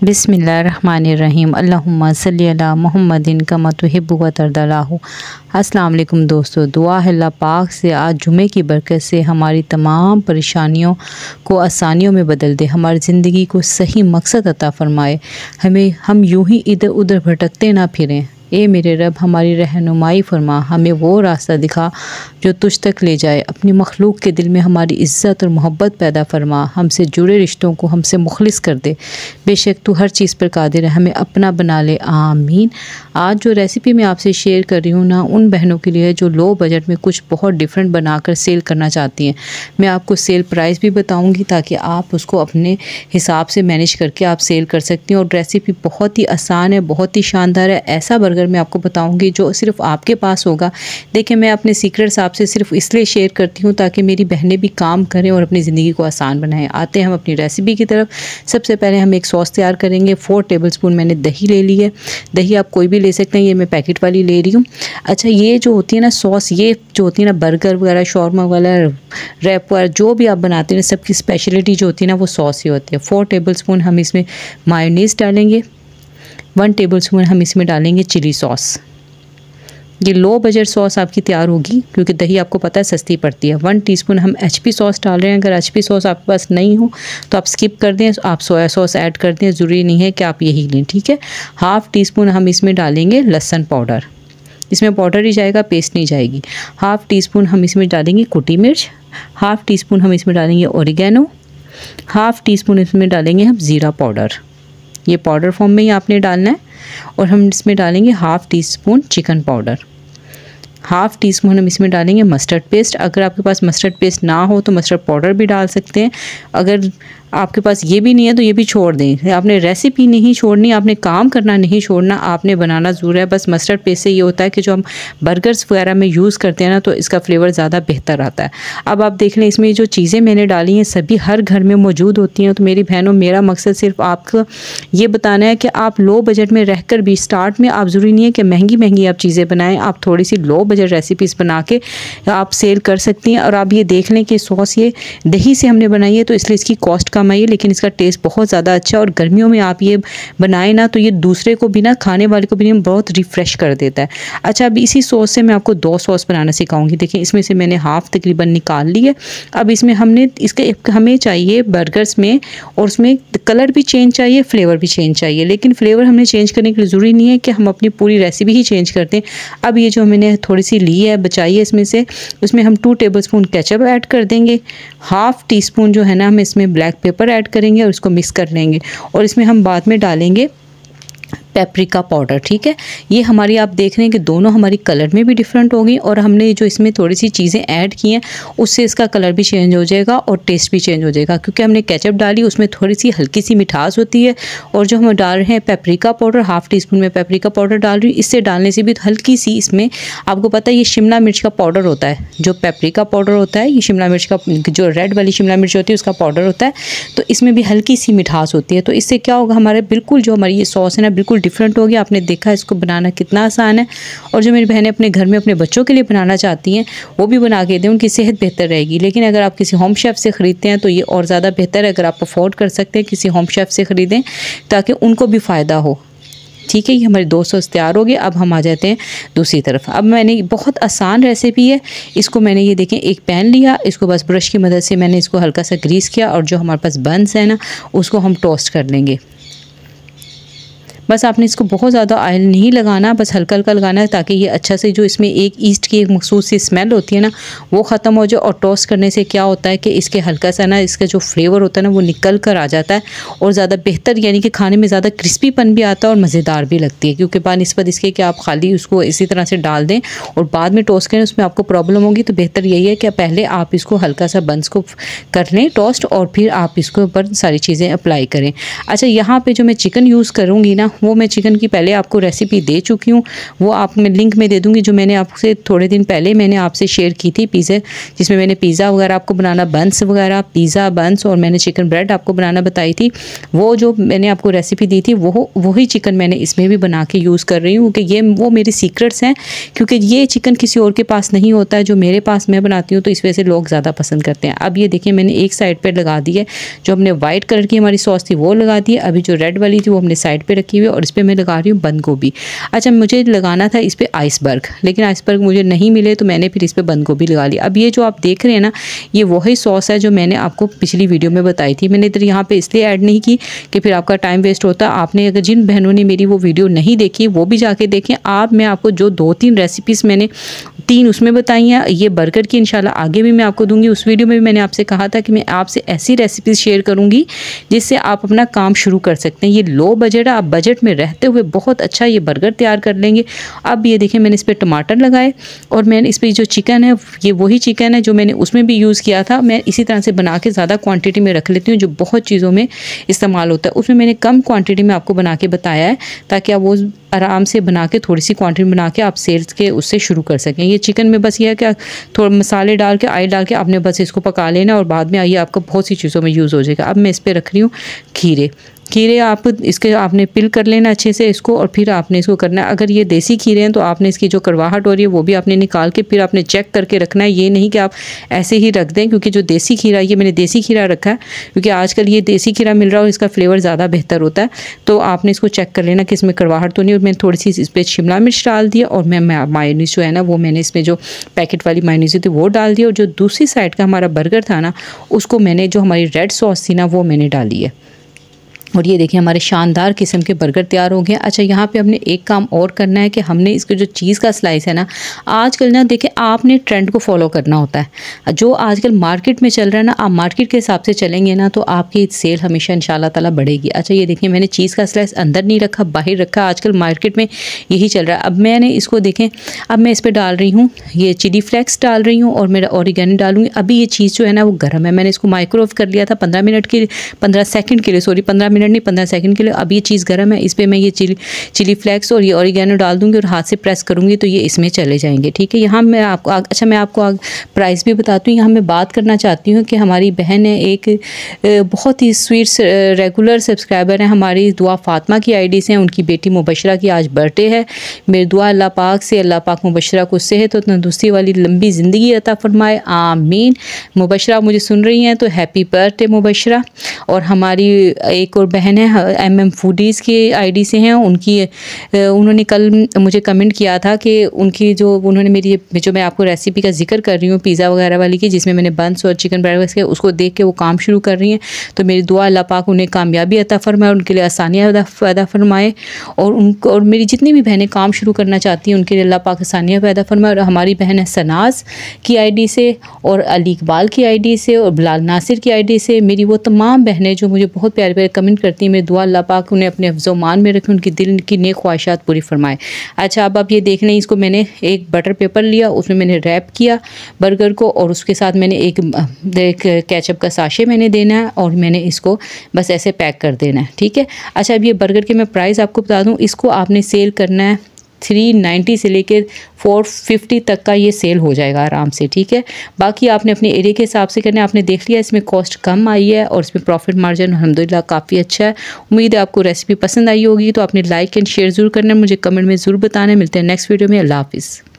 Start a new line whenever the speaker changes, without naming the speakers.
बिस्मिल्लाहिर्रहमानिर्रहीम अल्लाहुम्मा सल्ली अला मुहम्मदिन कमा तुहिब्बु व तर्दलाहु। अस्सलाम वालेकुम दोस्तों, दुआ है अल्लाह पाक से आज जुमे की बरकत से हमारी तमाम परेशानियों को आसानियों में बदल दे, हमारी ज़िंदगी को सही मकसद अता फ़रमाए, हम यूं ही इधर उधर भटकते ना फिरें। ए मेरे रब, हमारी रहनुमाई फरमा, हमें वो रास्ता दिखा जो तुझ तक ले जाए। अपनी मखलूक के दिल में हमारी इज़्ज़त और मोहब्बत पैदा फरमा, हमसे जुड़े रिश्तों को हमसे मुखलिस कर दे। बेशक तू हर चीज़ पर कादिर है, हमें अपना बना ले, आमीन। आज जो रेसिपी मैं आपसे शेयर कर रही हूँ ना, उन बहनों के लिए जो लो बजट में कुछ बहुत डिफरेंट बनाकर सेल करना चाहती हैं। मैं आपको सेल प्राइस भी बताऊँगी ताकि आप उसको अपने हिसाब से मैनेज करके आप सेल कर सकती हैं। और रेसिपी बहुत ही आसान है, बहुत ही शानदार है। ऐसा बर्गर मैं आपको बताऊंगी जो सिर्फ आपके पास होगा। देखिए, मैं अपने सीक्रेट्स आपसे सिर्फ इसलिए शेयर करती हूँ ताकि मेरी बहनें भी काम करें और अपनी ज़िंदगी को आसान बनाएं। आते हैं हम अपनी रेसिपी की तरफ। सबसे पहले हम एक सॉस तैयार करेंगे। 4 टेबलस्पून मैंने दही ले ली है। दही आप कोई भी ले सकते हैं, ये मैं पैकेट वाली ले रही हूँ। अच्छा, ये जो होती है ना सॉस, ये जो होती है ना बर्गर वगैरह, शॉर्मा वगैरह, रैप वगैरह जो भी आप बनाते हैं, सबकी स्पेशलिटी जो होती है ना वो सॉस ही होती है। 4 टेबलस्पून हम इसमें मायोनीज़ डालेंगे। 1 टेबलस्पून हम इसमें डालेंगे चिली सॉस। ये लो बजट सॉस आपकी तैयार होगी क्योंकि दही आपको पता है सस्ती पड़ती है। 1 टीस्पून हम HP सॉस डाल रहे हैं। अगर HP सॉस आपके पास नहीं हो तो आप स्किप कर दें, आप सोया सॉस ऐड कर दें, ज़रूरी नहीं है कि आप यही लें, ठीक है। 1/2 टीस्पून हम इसमें डालेंगे लहसुन पाउडर। इसमें पाउडर ही जाएगा, पेस्ट नहीं जाएगी। 1/2 टीस्पून हम इसमें डालेंगे कुटी मिर्च। 1/2 टीस्पून हम इसमें डालेंगे ओरिगेनो। 1/2 टीस्पून इसमें डालेंगे हम ज़ीरा पाउडर। ये पाउडर फॉर्म में ही आपने डालना है। और हम इसमें डालेंगे 1/2 टीस्पून चिकन पाउडर। 1/2 टीस्पून हम इसमें डालेंगे मस्टर्ड पेस्ट। अगर आपके पास मस्टर्ड पेस्ट ना हो तो मस्टर्ड पाउडर भी डाल सकते हैं। अगर आपके पास ये भी नहीं है तो ये भी छोड़ दें। आपने रेसिपी नहीं छोड़नी, आपने काम करना नहीं छोड़ना, आपने बनाना ज़रूर है। बस मस्टर्ड पेस्ट से ये होता है कि जो हम बर्गर्स वगैरह में यूज़ करते हैं ना, तो इसका फ्लेवर ज़्यादा बेहतर आता है। अब आप देख लें, इसमें जो चीज़ें मैंने डाली हैं सभी हर घर में मौजूद होती हैं। तो मेरी बहनों, मेरा मकसद सिर्फ आपको ये बताना है कि आप लो बजट में रह कर भी स्टार्ट में आप ज़रूरी नहीं है कि महंगी महंगी आप चीज़ें बनाएँ। आप थोड़ी सी लो बजट रेसिपीज़ बना के आप सेल कर सकती हैं। और आप ये देख लें कि सॉस ये दही से हमने बनाई है तो इसलिए इसकी कॉस्ट कम आई है, लेकिन इसका टेस्ट बहुत ज़्यादा अच्छा है। और गर्मियों में आप ये बनाएं ना तो ये दूसरे को भी ना, खाने वाले को भी बहुत रिफ़्रेश कर देता है। अच्छा, अब इसी सॉस से मैं आपको 2 सॉस बनाना सिखाऊंगी। देखिए, इसमें से मैंने हाफ़ तकरीबन निकाल ली है। अब इसमें हमें चाहिए बर्गर्स में, और उसमें कलर भी चेंज चाहिए, फ्लेवर भी चेंज चाहिए। लेकिन फ्लेवर हमने चेंज करने के लिए ज़रूरी नहीं है कि हम अपनी पूरी रेसिपी ही चेंज करते हैं। अब ये जो मैंने थोड़ी सी ली है, बचाई है इसमें से, उसमें हम 2 टेबलस्पून केचप ऐड कर देंगे। 1/2 टीस्पून जो है ना हम इसमें ब्लैक पेपर ऐड करेंगे और इसको मिक्स कर लेंगे। और इसमें हम बाद में डालेंगे पेपरिका पाउडर, ठीक है। ये हमारी, आप देख रहे हैं कि दोनों हमारी कलर में भी डिफरेंट होगी। और हमने जो इसमें थोड़ी सी चीज़ें ऐड की हैं उससे इसका कलर भी चेंज हो जाएगा और टेस्ट भी चेंज हो जाएगा, क्योंकि हमने केचप डाली, उसमें थोड़ी सी हल्की सी मिठास होती है। और जो हम डाल रहे हैं पेपरिका पाउडर, 1/2 टीस्पून में पेपरिका पाउडर डाल रही हूँ। इससे डालने से भी हल्की सी, इसमें आपको पता है ये शिमला मिर्च का पाउडर होता है। जो पेपरिका पाउडर होता है ये शिमला मिर्च का, जो रेड वाली शिमला मिर्च होती है उसका पाउडर होता है। तो इसमें भी हल्की सी मिठास होती है। तो इससे क्या होगा, हमारे बिल्कुल जो हमारी ये सॉस है ना बिल्कुल डिफरेंट हो गया। आपने देखा इसको बनाना कितना आसान है। और जो मेरी बहनें अपने घर में अपने बच्चों के लिए बनाना चाहती हैं वो भी बना के दें, उनकी सेहत बेहतर रहेगी। लेकिन अगर आप किसी होम शेफ़ से ख़रीदते हैं तो ये और ज़्यादा बेहतर है। अगर आप अफोर्ड कर सकते हैं किसी होम शेफ़ से ख़रीदें ताकि उनको भी फ़ायदा हो, ठीक है। ये हमारे 2 सॉस तैयार हो गए। अब हम आ जाते हैं दूसरी तरफ। अब मैंने, बहुत आसान रेसिपी है। इसको मैंने, ये देखें, एक पैन लिया, इसको बस ब्रश की मदद से मैंने इसको हल्का सा ग्रीस किया और जो हमारे पास बंस है ना उसको हम टोस्ट कर लेंगे। बस आपने इसको बहुत ज़्यादा ऑयल नहीं लगाना, बस हल्का हल्का लगाना है ताकि ये अच्छा से, जो इसमें एक ईस्ट की एक मखसूस सी स्मेल होती है ना वो ख़त्म हो जाए। और टोस्ट करने से क्या होता है कि इसके हल्का सा ना, इसका जो फ्लेवर होता है ना वो निकल कर आ जाता है और ज़्यादा बेहतर, यानी कि खाने में ज़्यादा क्रिस्पीपन भी आता है और मज़ेदार भी लगती है। क्योंकि बानिस्बत इसके कि आप खाली उसको इसी तरह से डाल दें और बाद में टोस्ट करें, उसमें आपको प्रॉब्लम होगी। तो बेहतर यही है कि पहले आप इसको हल्का सा बंस को कर लें टोस्ट और फिर आप इसके ऊपर सारी चीज़ें अप्लाई करें। अच्छा, यहाँ पर जो मैं चिकन यूज़ करूँगी ना वो मैं चिकन की पहले आपको रेसिपी दे चुकी हूँ, वो आप मैं लिंक में दे दूँगी, जो मैंने आपसे थोड़े दिन पहले मैंने आपसे शेयर की थी पिज़्ज़ा, जिसमें मैंने पिज़्ज़ा वगैरह आपको बनाना, बंस वगैरह, पिज़्ज़ा बंस, और मैंने चिकन ब्रेड आपको बनाना बताई थी। वो जो मैंने आपको रेसिपी दी थी वही चिकन मैंने इसमें भी बना के यूज़ कर रही हूँ, कि ये वो मेरी सीक्रेट्स हैं, क्योंकि ये चिकन किसी और के पास नहीं होता है, जो मेरे पास मैं बनाती हूँ, तो इस वजह से लोग ज़्यादा पसंद करते हैं। अब ये देखिए मैंने एक साइड पर लगा दी है, जो हमने वाइट कलर की हमारी सॉस थी वो लगा दी है, अभी जो रेड वाली थी वो हमने साइड पर रखी हुई है, और इस पर मैं लगा रही हूँ बंद गोभी। अच्छा, मुझे लगाना था इस पर आइसबर्ग, लेकिन आइसबर्ग मुझे नहीं मिले, तो मैंने फिर इस पर बंद गोभी लगा ली। अब ये जो आप देख रहे हैं ना, ये वही सॉस है जो मैंने आपको पिछली वीडियो में बताई थी। मैंने इधर यहाँ पे इसलिए ऐड नहीं की कि फिर आपका टाइम वेस्ट होता। आपने अगर जिन बहनों ने मेरी वो वीडियो नहीं देखी वो भी जाके देखें। मैं आपको जो 2-3 रेसिपीज़ मैंने 3 उसमें बताई हैं, ये बर्गर की इंशाल्लाह आगे भी मैं आपको दूंगी। उस वीडियो में भी मैंने आपसे कहा था कि मैं आपसे ऐसी रेसिपीज़ शेयर करूंगी जिससे आप अपना काम शुरू कर सकते हैं। ये लो बजट है, आप बजट में रहते हुए बहुत अच्छा ये बर्गर तैयार कर लेंगे। अब ये देखिए मैंने इस पर टमाटर लगाए, और मैंने इस पर जो चिकन है ये वही चिकन है जो मैंने उसमें भी यूज़ किया था। मैं इसी तरह से बना के ज़्यादा क्वांटिटी में रख लेती हूँ, जो बहुत चीज़ों में इस्तेमाल होता है। उसमें मैंने कम क्वांटिटी में आपको बना के बताया है, ताकि आप वो आराम से बना के थोड़ी सी क्वांटिटी में बना के आप सेल्स के उससे शुरू कर सकें। ये चिकन में बस ये है कि थोड़ा मसाले डाल के, ऑयल डाल के आपने बस इसको पका लेना, और बाद में आइए आपका बहुत सी चीज़ों में यूज़ हो जाएगा। अब मैं इस पर रख रही हूँ खीरे आप इसके आपने पिल कर लेना अच्छे से इसको, और फिर आपने इसको करना है। अगर ये देसी खीरे हैं तो आपने इसकी जो कड़वाहट हो रही है वो भी आपने निकाल के फिर आपने चेक करके रखना है। ये नहीं कि आप ऐसे ही रख दें, क्योंकि जो देसी खीरा, ये मैंने देसी खीरा रखा है क्योंकि आजकल ये देसी खीरा मिल रहा है और इसका फ्लेवर ज़्यादा बेहतर होता है। तो आपने इसको चेक कर लेना कि इसमें कड़वाहट तो नहीं। और मैंने थोड़ी सी इस पर शिमला मिर्च डाल दिया, और मैं मायोनीज़ जो है ना वो मैंने इसमें जो पैकेट वाली मायोनीज़ थी वो डाल दी, और जो दूसरी साइड का हमारा बर्गर था ना उसको मैंने, जो हमारी रेड सॉस थी ना वो मैंने डाली है। और ये देखिए हमारे शानदार किस्म के बर्गर तैयार हो गए। अच्छा, यहाँ पे हमने एक काम और करना है कि हमने इसके जो चीज़ का स्लाइस है ना, आजकल ना देखिए आपने ट्रेंड को फॉलो करना होता है। जो आजकल मार्केट में चल रहा है ना, आप मार्केट के हिसाब से चलेंगे ना तो आपकी सेल हमेशा इंशाल्लाह ताला बढ़ेगी। अच्छा, ये देखिए मैंने चीज़ का स्लाइस अंदर नहीं रखा, बाहर रखा। आजकल मार्केट में यही चल रहा है। अब मैंने इसको देखें, अब मैं इस पर डाल रही हूँ ये चिली फ्लेक्स डाल रही हूँ, और मेरा ऑरिगेनो डालूंगी। अभी ये चीज़ जो है ना वो गर्म है, मैंने इसको माइक्रोवेव कर लिया था 15 सेकंड के लिए, सॉरी 15 मिनट नहीं 15 सेकंड के लिए। अब ये चीज़ गर्म है, इस पर मैं ये चिली फ्लेक्स और ये ऑरिगेनो डाल दूंगी, और हाथ से प्रेस करूँगी तो ये इसमें चले जाएंगे। ठीक है, यहाँ मैं आपको अच्छा मैं आपको प्राइस भी बताती हूँ। यहाँ मैं बात करना चाहती हूँ कि हमारी बहन है एक बहुत ही स्वीट रेगुलर सब्सक्राइबर है हमारी, दुआ फातिमा की आईडी से हैं। उनकी बेटी मुबशरा की आज बर्थडे है। मेरी दुआ अल्लाह पाक मुबशरा को सेहत और तंदुरुस्ती वाली लंबी ज़िंदगी अता फरमाए, आमीन। मुबशरा मुझे सुन रही हैं तो हैप्पी बर्थडे मुबशरा। और हमारी एक और बहन है MM फूडीज़ की आईडी से हैं, उन्होंने कल मुझे कमेंट किया था कि उनकी जो उन्होंने मेरी जो मैं आपको रेसिपी का जिक्र कर रही हूँ पिज़्ज़ा वगैरह वाली की, जिसमें मैंने बंस और चिकन ब्रेड के, उसको देख के वो काम शुरू कर रही हैं। तो मेरी दुआ अल्लाह पाक उन्हें कामयाबी अता फरमाए, उनके लिए आसानियाँ पैदा फरमाए, और मेरी जितनी भी बहनें काम शुरू करना चाहती हैं उनके लिए अल्लाह पाक आसानियाँ पैदा फरमाए। और हमारी बहन है सनाज की आईडी से, और अली इकबाल की आईडी से, और बिलाल नासिर की आईडी से। मेरी वो तमाम बहनें जो मुझे बहुत प्यारे प्यारे कमेंट करती हैं, मेरी दुआ अल्लाह पाक उन्हें अपने हिफ्ज़-ओ-मान में रखें, उनकी दिल की नेक ख्वाहिशात पूरी फरमाए। अच्छा, अब आप ये देख लें, इसको मैंने एक बटर पेपर लिया, उसमें मैंने रैप किया बर्गर को, और उसके साथ मैंने एक केचप का साशे मैंने देना है, और मैंने इसको बस ऐसे पैक कर देना है। ठीक है। अच्छा, अब ये बर्गर के मैं प्राइस आपको बता दूँ, इसको आपने सेल करना है 390 से लेकर 450 तक का ये सेल हो जाएगा आराम से। ठीक है, बाकी आपने अपने एरिया के हिसाब से करना है। आपने देख लिया इसमें कॉस्ट कम आई है, और इसमें प्रॉफिट मार्जिन अल्हम्दुलिल्लाह काफ़ी अच्छा है। उम्मीद है आपको रेसिपी पसंद आई होगी, तो आपने लाइक एंड शेयर ज़रूर करना है, मुझे कमेंट में ज़रूर बताना है। मिलते हैं नेक्स्ट वीडियो में। अल्लाह हाफिज़।